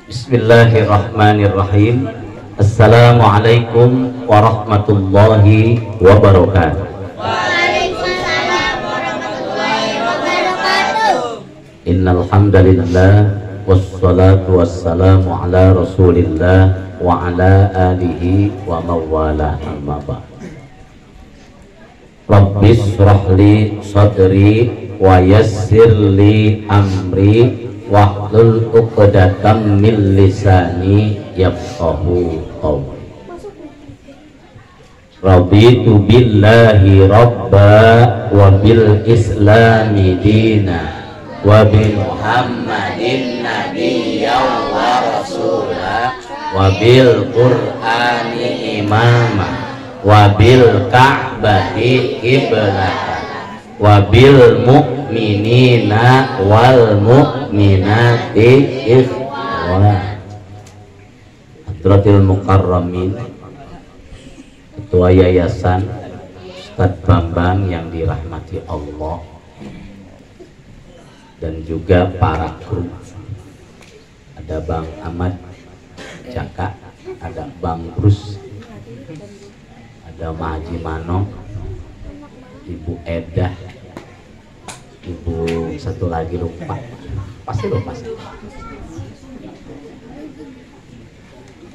Bismillahirrahmanirrahim. Assalamualaikum warahmatullahi wabarakatuh. Waalaikumsalam warahmatullahi wabarakatuh. Innal hamdalillah wassalatu wassalamu ala Rasulillah wa ala alihi wa mawala amma ba'd. Rabbis shrahli sadri wa yassirli amri wahlul 'uqdatam min lisani yafqahu qawli. Raditu billahi rabba wa bil islami dina wa bi muhammadin nabiyya wa rasula wa bil qur'ani imama wa bil ka'bati qiblatan wa bil mu'minina wal mu'minati ikhwan. Hadratil Mukarramin, Ketua Yayasan Ustadz Bambang yang dirahmati Allah, dan juga para kru, ada Bang Ahmad Jaka, ada Bang Brus, ada Maji Mano, Ibu Edah, Ibu satu lagi lupa, pasti lupa,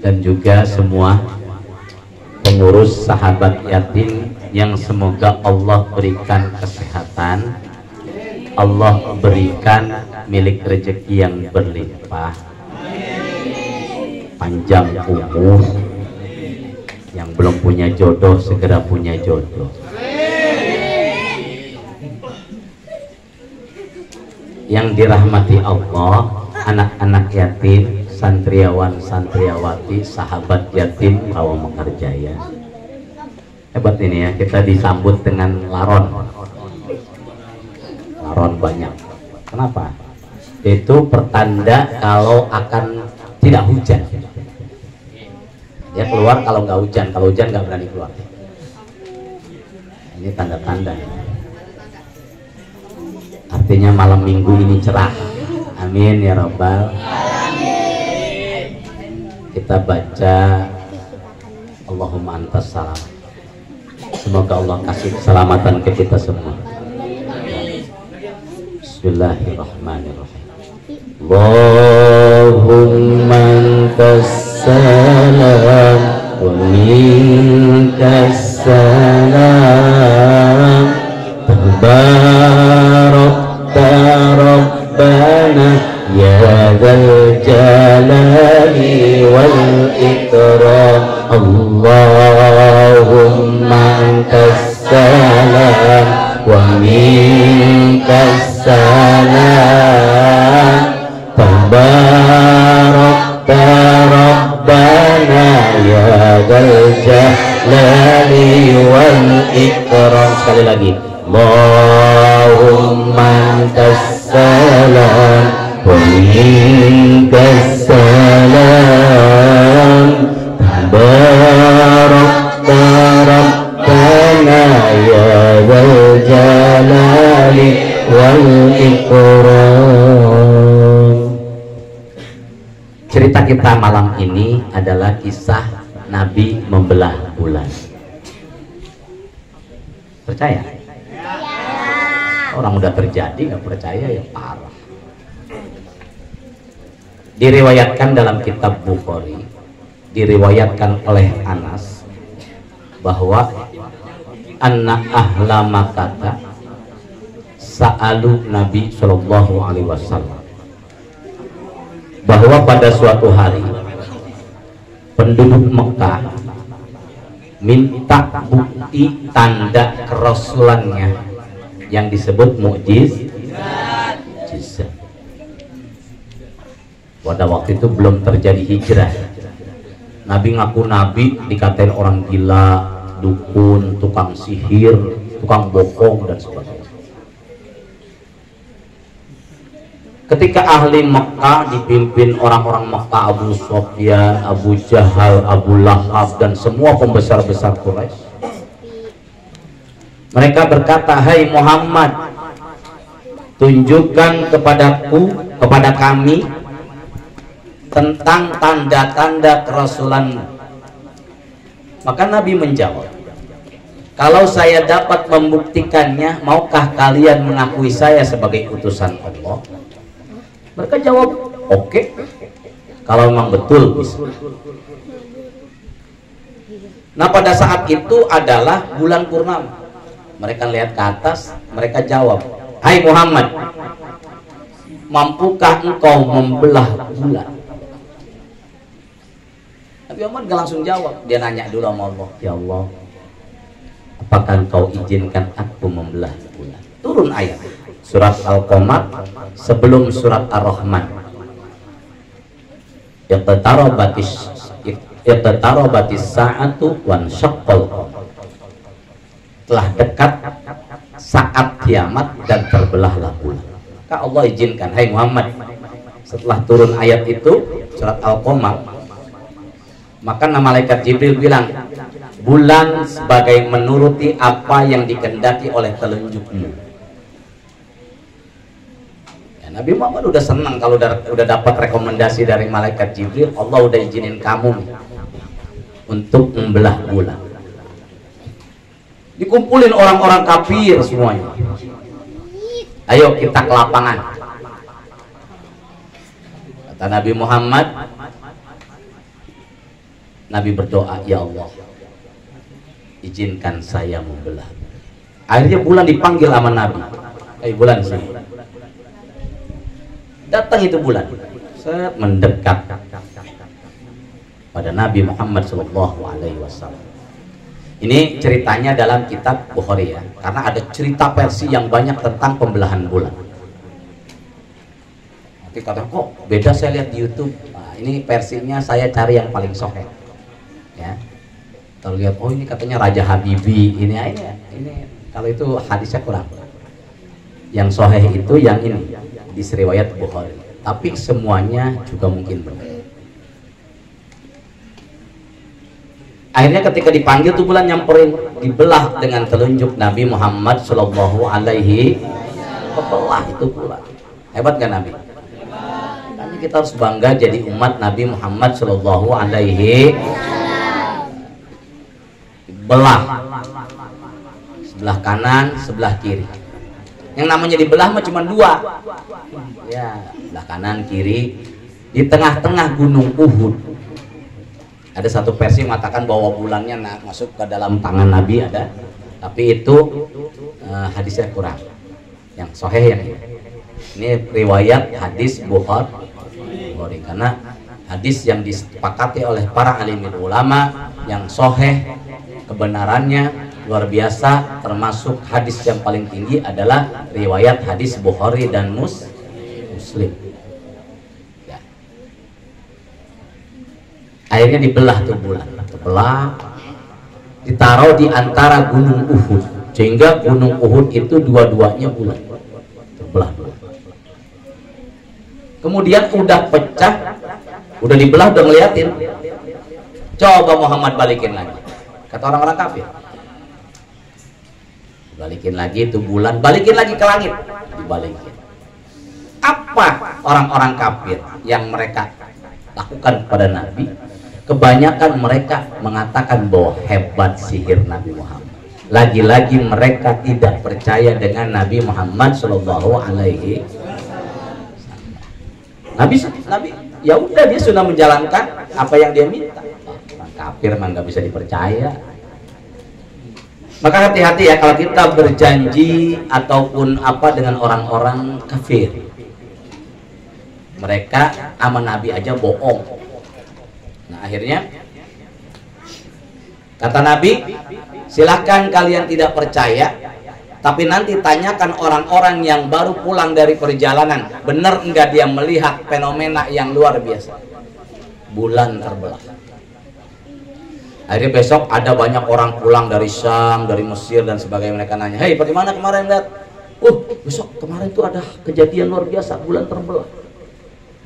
dan juga semua pengurus sahabat yatim yang semoga Allah berikan kesehatan, Allah berikan milik rezeki yang berlimpah, panjang umur, yang belum punya jodoh segera punya jodoh. Yang dirahmati Allah, anak-anak yatim, santriawan santriawati, sahabat yatim Rawamekarjaya. Hebat ini ya, kita disambut dengan laron. Laron banyak. Kenapa? Itu pertanda kalau akan tidak hujan. Dia keluar kalau nggak hujan, kalau hujan nggak berani keluar. Ini tanda-tanda. Artinya malam minggu ini cerah. Amin ya Rabbal alamin. Kita baca Allahumma antas salam. Semoga Allah kasih keselamatan ke kita semua. Bismillahirrahmanirrahim. Allahumma antas salam wa minkas salam tabarakta rabbana ya dzal jalali wal ikram. Allahumma antas salam wa minkas salam tabarakta rabbana ya dzal jalali wal ikram. Sekali lagi, Allahumma antas salam wa minkas salam tabarakta rabbana ya dzal jalali wal ikram. Cerita kita malam ini adalah kisah Nabi membelah bulan. Percaya? Orang udah terjadi nggak percaya ya parah. Diriwayatkan dalam kitab Bukhari, diriwayatkan oleh Anas bahwa anna ahla Makkah sa'alu Nabi Shallallahu Alaihi Wasallam, bahwa pada suatu hari penduduk Mekah minta bukti tanda kerasulannya yang disebut mukjizat. Pada waktu itu belum terjadi hijrah. Nabi ngaku nabi, dikatain orang gila, dukun, tukang sihir, tukang bohong dan sebagainya. Ketika ahli Mekah dipimpin orang-orang Mekah, Abu Sufyan, Abu Jahal, Abu Lahab dan semua pembesar-besar Quraisy, mereka berkata, "Hai Muhammad, tunjukkan kepada kami tentang tanda-tanda kerasulanmu. Maka Nabi menjawab, kalau saya dapat membuktikannya, maukah kalian mengakui saya sebagai utusan Allah? Mereka jawab, oke. Kalau memang betul bisa. Nah pada saat itu adalah bulan purnama. Mereka lihat ke atas, mereka jawab, hai Muhammad, mampukah engkau membelah bulan? Nabi Muhammad gak langsung jawab, dia nanya dulu sama Allah, ya Allah, apakah engkau izinkan aku membelah bulan? Turun ayat surat Al-Qamar sebelum surat Ar-Rahman. Iqtarabatis sa'atu wan syaqqal qamar. Telah dekat saat kiamat dan terbelahlah bulan. Maka Allah izinkan, hai Muhammad, setelah turun ayat itu surat Al-Qamar, maka malaikat Jibril bilang, bulan sebagai menuruti apa yang dikehendaki oleh telunjukmu. Nabi Muhammad udah senang kalau udah dapat rekomendasi dari malaikat Jibril, Allah udah izinin kamu untuk membelah bulan. Dikumpulin orang-orang kafir semuanya. Ayo kita ke lapangan. Kata Nabi Muhammad, Nabi berdoa, ya Allah, izinkan saya membelah. Akhirnya bulan dipanggil sama Nabi. Bulan sini. Datang itu bulan, mendekat pada Nabi Muhammad SAW. Ini ceritanya dalam kitab Bukhari ya, karena ada cerita versi yang banyak tentang pembelahan bulan. Nanti kata kok beda, saya lihat di YouTube. Nah, ini versinya saya cari yang paling sahih. Ya, kalau lihat oh ini katanya Raja Habibie, ini kalau itu hadisnya kurang. Yang sahih itu yang ini. Di riwayat Bukhari, tapi semuanya juga mungkin benar. Akhirnya ketika dipanggil tuh bulan nyamperin, dibelah dengan telunjuk Nabi Muhammad Shallallahu Alaihi Wasallam. Itu bulan hebat kan Nabi? Makanya kita harus bangga jadi umat Nabi Muhammad Shallallahu Alaihi Wasallam. Belah sebelah kanan, sebelah kiri. Yang namanya dibelah mah cuma dua, ya, sebelah kanan kiri. Di tengah-tengah gunung Uhud ada satu versi mengatakan bahwa bulannya masuk ke dalam tangan Nabi ada, tapi itu hadisnya kurang. Yang sahih yang ini riwayat hadis Bukhari, karena hadis yang disepakati oleh para alimul ulama yang sahih kebenarannya luar biasa, termasuk hadis yang paling tinggi adalah riwayat hadis Bukhari dan Muslim. Ya. Akhirnya dibelah tuh bulan, ditaruh di antara gunung Uhud, sehingga gunung Uhud itu dua-duanya bulan, terbelah dua. Kemudian udah pecah, udah dibelah, udah ngeliatin, coba Muhammad balikin lagi, kata orang-orang kafir. Balikin lagi itu bulan, balikin lagi ke langit, dibalikin. Apa orang-orang kafir yang mereka lakukan kepada Nabi? Kebanyakan mereka mengatakan bahwa hebat sihir Nabi Muhammad. Lagi-lagi mereka tidak percaya dengan Nabi Muhammad Shallallahu Alaihi Wasallam. Nabi, ya udah dia sudah menjalankan apa yang dia minta. Orang kafir memang nggak bisa dipercaya. Maka hati-hati ya kalau kita berjanji ataupun apa dengan orang-orang kafir. Mereka sama Nabi aja bohong. Nah akhirnya kata Nabi, silahkan kalian tidak percaya, tapi nanti tanyakan orang-orang yang baru pulang dari perjalanan, benar enggak dia melihat fenomena yang luar biasa, bulan terbelah. Akhirnya besok ada banyak orang pulang dari Syam, dari Mesir dan sebagainya. Mereka nanya, hei bagaimana kemarin lihat? Besok kemarin itu ada kejadian luar biasa, bulan terbelah.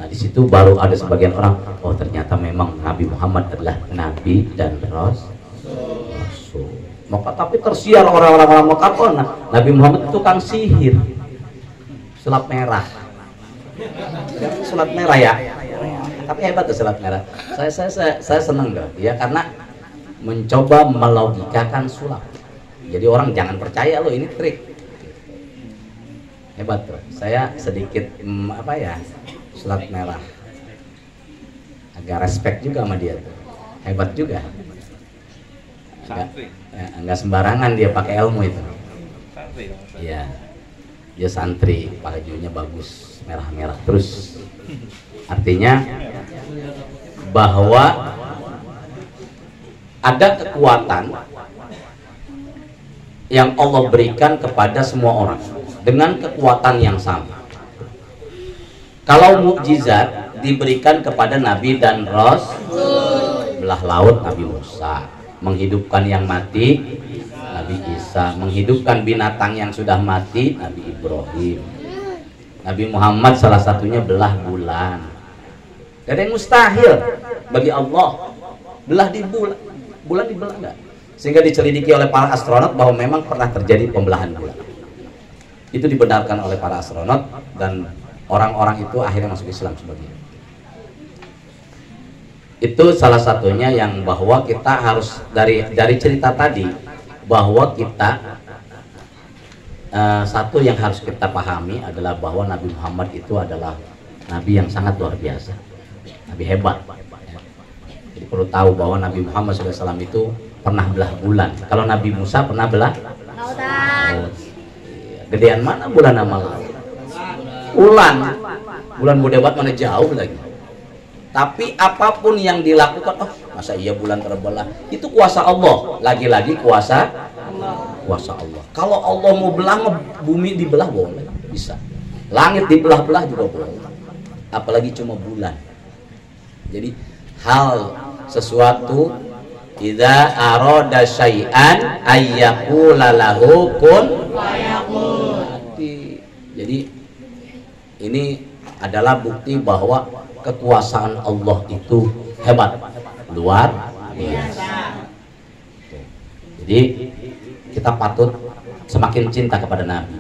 Nah di situ baru ada sebagian orang, oh ternyata memang Nabi Muhammad adalah Nabi dan Rasul. Maka tapi tersiar orang-orang Mekah, oh nah, Nabi Muhammad itu tukang sihir, sulap merah, sulap merah ya. Tapi hebat tuh selat merah. Saya senang tuh ya, karena mencoba melogikakan sulap. Jadi orang jangan percaya loh ini trik. Hebat tuh. Saya sedikit apa ya, selat merah. Agak respect juga sama dia tuh. Hebat juga. Enggak sembarangan dia pakai ilmu itu. Iya. Dia santri, bajunya bagus, merah-merah terus. Artinya bahwa ada kekuatan yang Allah berikan kepada semua orang dengan kekuatan yang sama. Kalau mukjizat diberikan kepada Nabi dan Rasul, belah laut Nabi Musa, menghidupkan yang mati Nabi Isa, menghidupkan binatang yang sudah mati Nabi Ibrahim. Nabi Muhammad salah satunya belah bulan. Gak ada yang mustahil bagi Allah. Belah di bulan dibelah enggak? Sehingga dicelidiki oleh para astronot bahwa memang pernah terjadi pembelahan bulan. Itu dibenarkan oleh para astronot dan orang-orang itu akhirnya masuk Islam sebagian. Itu salah satunya yang bahwa kita harus dari cerita tadi, bahwa kita satu yang harus kita pahami adalah bahwa Nabi Muhammad itu adalah Nabi yang sangat luar biasa, Nabi hebat. Jadi perlu tahu bahwa Nabi Muhammad SAW itu pernah belah bulan. Kalau Nabi Musa pernah belah lautan. Gedean mana bulan sama laut? Bulan budebat mana jauh lagi. Tapi apapun yang dilakukan, oh masa iya bulan terbelah? Itu kuasa Allah. Lagi-lagi kuasa Allah. Kalau Allah mau belah, bumi dibelah boleh, bisa. Langit dibelah-belah juga boleh. Apalagi cuma bulan. Jadi hal sesuatu idza arada syai'an ayyaqula lahu kun fayakun. Jadi ini adalah bukti bahwa kekuasaan Allah itu hebat, luar biasa. Jadi kita patut semakin cinta kepada Nabi,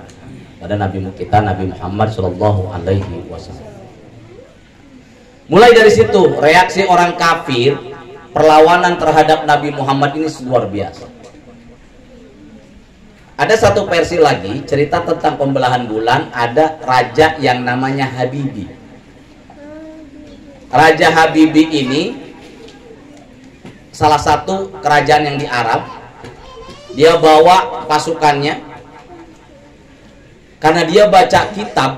pada Nabi kita Nabi Muhammad Shallallahu Alaihi Wasallam. Mulai dari situ reaksi orang kafir, perlawanan terhadap Nabi Muhammad ini luar biasa. Ada satu versi lagi cerita tentang pembelahan bulan. Ada raja yang namanya Habibi. Raja Habibi ini salah satu kerajaan yang di Arab. Dia bawa pasukannya karena dia baca kitab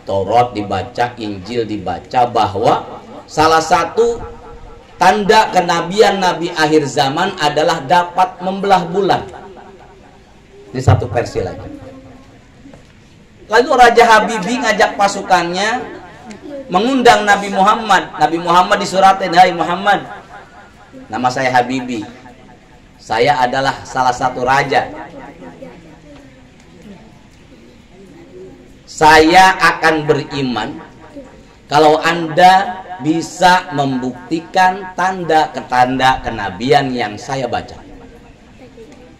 Taurat dibaca, Injil dibaca, bahwa salah satu tanda kenabian Nabi akhir zaman adalah dapat membelah bulan. Ini satu versi lagi. Lalu Raja Habibi ngajak pasukannya mengundang Nabi Muhammad. Nabi Muhammad disuratin, "Hai Muhammad, nama saya Habibi. Saya adalah salah satu raja. Saya akan beriman kalau Anda bisa membuktikan tanda-tanda kenabian yang saya baca."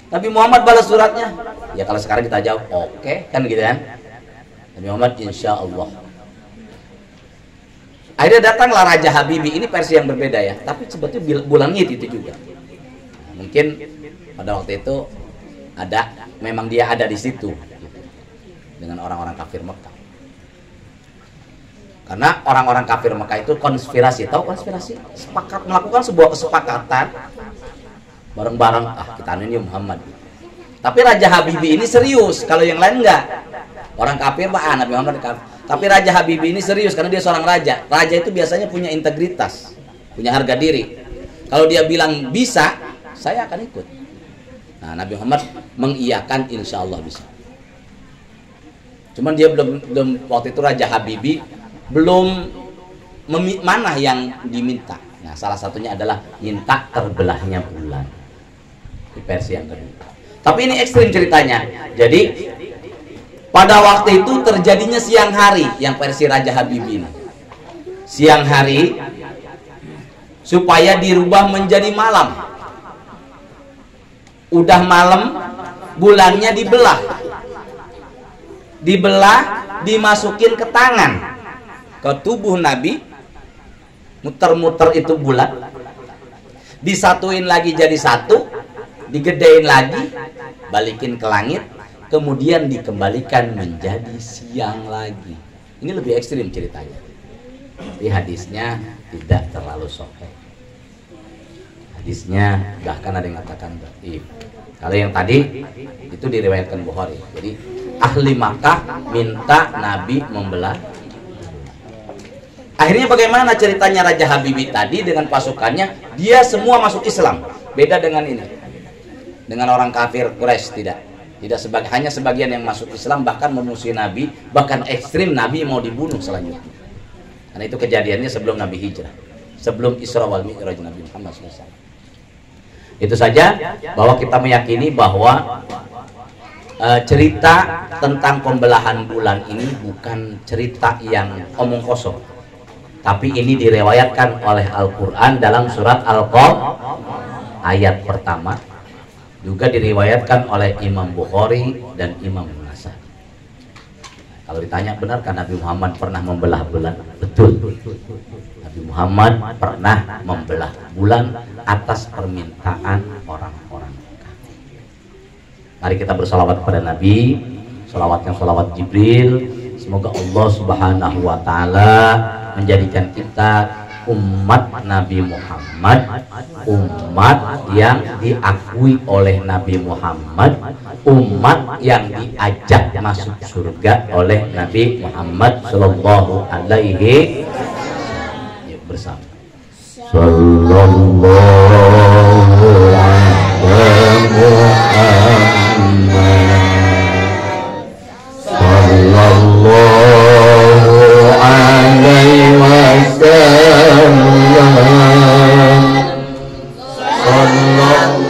Nabi Muhammad balas suratnya, ya kalau sekarang kita jawab oke, kan gitu kan. Nabi Muhammad insya Allah. Akhirnya datanglah Raja Habibi. Ini versi yang berbeda ya, tapi sebetulnya bulan itu juga. Mungkin pada waktu itu memang dia ada di situ gitu, dengan orang-orang kafir Mekah. Karena orang-orang kafir Mekah itu konspirasi, tahu konspirasi? Sepakat melakukan sebuah kesepakatan bareng-bareng, kita ini Muhammad. Tapi Raja Habibi ini serius, kalau yang lain enggak. Orang kafir Nabi Muhammad kafir. Tapi Raja Habibi ini serius karena dia seorang raja. Raja itu biasanya punya integritas, punya harga diri. Kalau dia bilang bisa, saya akan ikut. Nah, Nabi Muhammad mengiyakan insya Allah bisa. Cuman dia belum waktu itu Raja Habibi belum mana yang diminta. Nah, salah satunya adalah minta terbelahnya bulan. Di versi yang kedua. Tapi ini ekstrim ceritanya. Jadi pada waktu itu terjadinya siang hari, yang versi Raja Habibi ini. Siang hari supaya dirubah menjadi malam. Udah malam, bulannya dibelah. Dibelah, dimasukin ke tangan, ke tubuh Nabi, muter-muter itu bulat, disatuin lagi jadi satu, digedein lagi, balikin ke langit, kemudian dikembalikan menjadi siang lagi. Ini lebih ekstrim ceritanya. Di hadisnya tidak terlalu sahih. Hadisnya bahkan ada yang mengatakan dhaif. Kalau yang tadi itu diriwayatkan Bukhari. Jadi ahli Makkah minta Nabi membelah. Akhirnya bagaimana ceritanya Raja Habibie tadi dengan pasukannya? Dia semua masuk Islam. Beda dengan ini. Dengan orang kafir Quraisy tidak. Hanya sebagian yang masuk Islam, bahkan memusuhi Nabi, bahkan ekstrim Nabi mau dibunuh selanjutnya. Karena itu kejadiannya sebelum Nabi hijrah, sebelum Isra wal Mi'raj Nabi Muhammad SAW. Itu saja bahwa kita meyakini bahwa cerita tentang pembelahan bulan ini bukan cerita yang omong kosong, tapi ini direwayatkan oleh Al-Quran dalam surat Al-Qamar ayat pertama, juga diriwayatkan oleh Imam Bukhari dan Imam Nasai. Kalau ditanya benarkah Nabi Muhammad pernah membelah bulan? Betul. Nabi Muhammad pernah membelah bulan atas permintaan orang-orang kafir. Mari kita bersalawat kepada Nabi, salawatnya salawat Jibril. Semoga Allah Subhanahu wa Ta'ala menjadikan kita umat Nabi Muhammad, umat yang diakui oleh Nabi Muhammad, umat yang diajak masuk surga oleh Nabi Muhammad Sallallahu Alaihi Wasallam. Bersama Sallallahu Alaihi Wasallam, Sallallahu Alaihi Wasallam, Sallallahu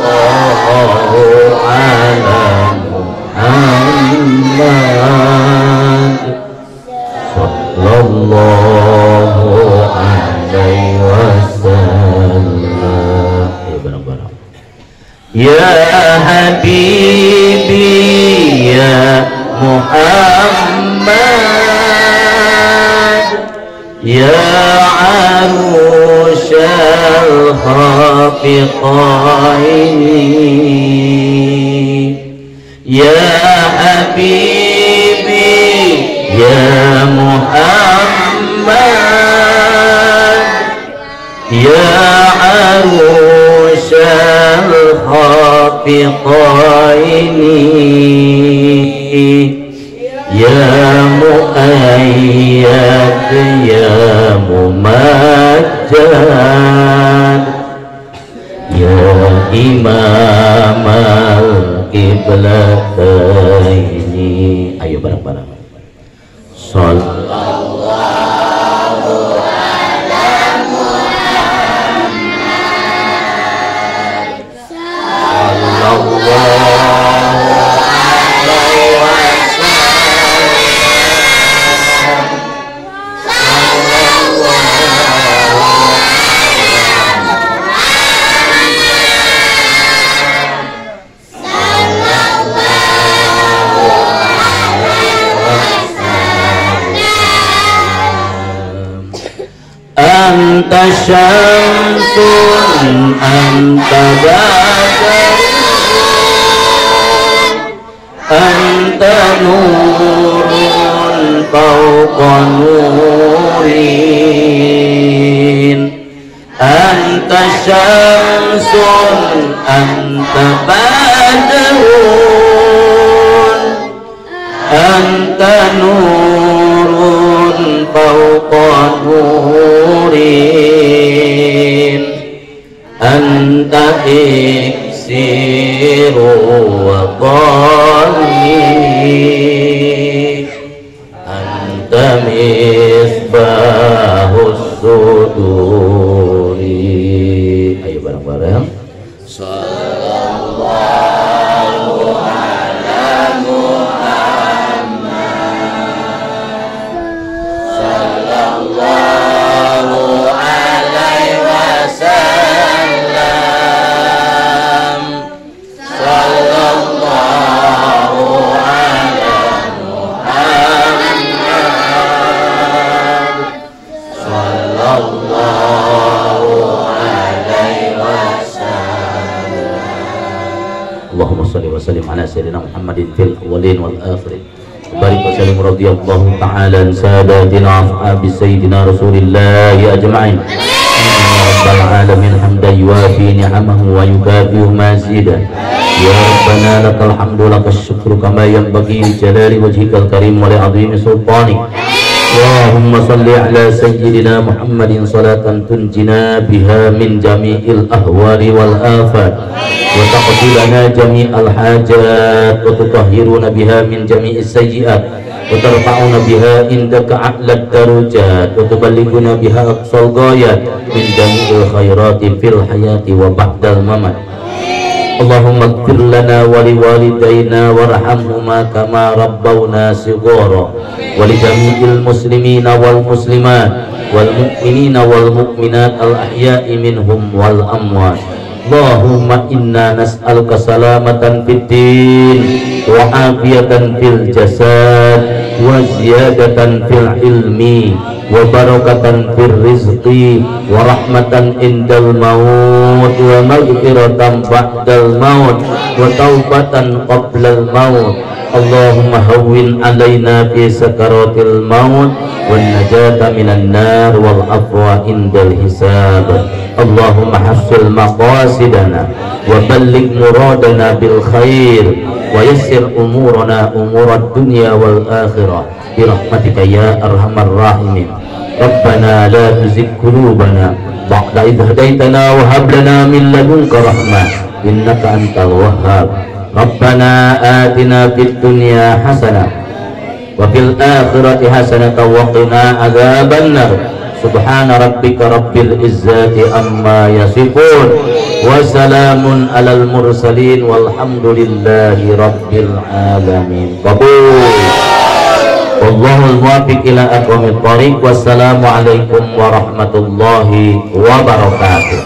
ala Muhammad, Sallallahu Alaihi Wasallam. Ya Habibi ya Muhammad, ya arushal khafiqaini, ya Habibi ya Muhammad, ya arushal khafiqaini, ya mu'ayyad ya mumajjad, ya imam al-qiblataini. Ayo bareng-bareng. Sallallahu ala Muhammad, sallallahu anta syamsun anta badarun anta nurun fawqa nurin, anta syamsun anta badarun anta nurun fawqa nurin, anta iksiru wa dhani, anta misbahus suduri. Ayo bareng-bareng. Sallallahu ala Muhammad, sallallahu alaihi wasallam, sallallahu ala Muhammad, sallallahu Allahumma shalli wa sallim ala sayyidina Muhammadin fil awwalin wal akhirin. Barik wa sallim radhiyallahu ta'ala an sadatina ashabi sayyidina Rasulillah ajma'in. Rabbal alamin hamdan yuwafi ni'amahu wa yukafi'u mazidah. Ya Rabbana lakal hamdu lakas syukru kama yanbaghi li jalali wajhikal karim wa li 'azimi sultanik. Allahumma salli ala sayyidina Muhammadin salatan tunjina biha min jami'il ahwali wal afat wa taqdilana jami'al hajat wa tutahhiruna biha min jami'is sayyi'at wa tarfa'una biha indaka a'lad darajat wa tuballighuna biha aqsal ghayat min jami'il khairati fil hayati wa ba'dal mamat. Allahumma ighfir lana wa liwalidayna warhamhuma kama rabbawna shighara wa li jami'il muslimina wal muslimat wal mu'minina wal mu'minat al ahya'i minhum wal amwat. Allahumma inna nas'aluka salamatan fid din wa afiyatan fil jasad wa ziyadatan fil ilmi wa barakatan fil rizqi wa rahmatan indal maut wa maghfiratan ba'dal maut wa taubatan qablal maut. Allahumma hawwin alaina fi sakaratil maut wan najata minan nar wal afwa indal hisab. Allahumma hassil maqasidana wa balligh muradana bil khair wa yassir umurana umurad dunya wal akhirah bi rahmatika ya arhamar rahimin. Rabbana la tuzigh qulubana ba'da idh hadaytana wa hab lana min ladunka rahmah innaka antal wahhab. Rabbana atina fid dunya hasanah wa fil akhirati hasanah wa qina adzabannar. Subhana rabbika rabbil izzati amma yasifun wa salamun alal mursalin walhamdulillahi rabbil alamin. Qabul. Wallahul muwaffiq ila aqwamit thariq. Wassalamu alaikum warahmatullahi wabarakatuh.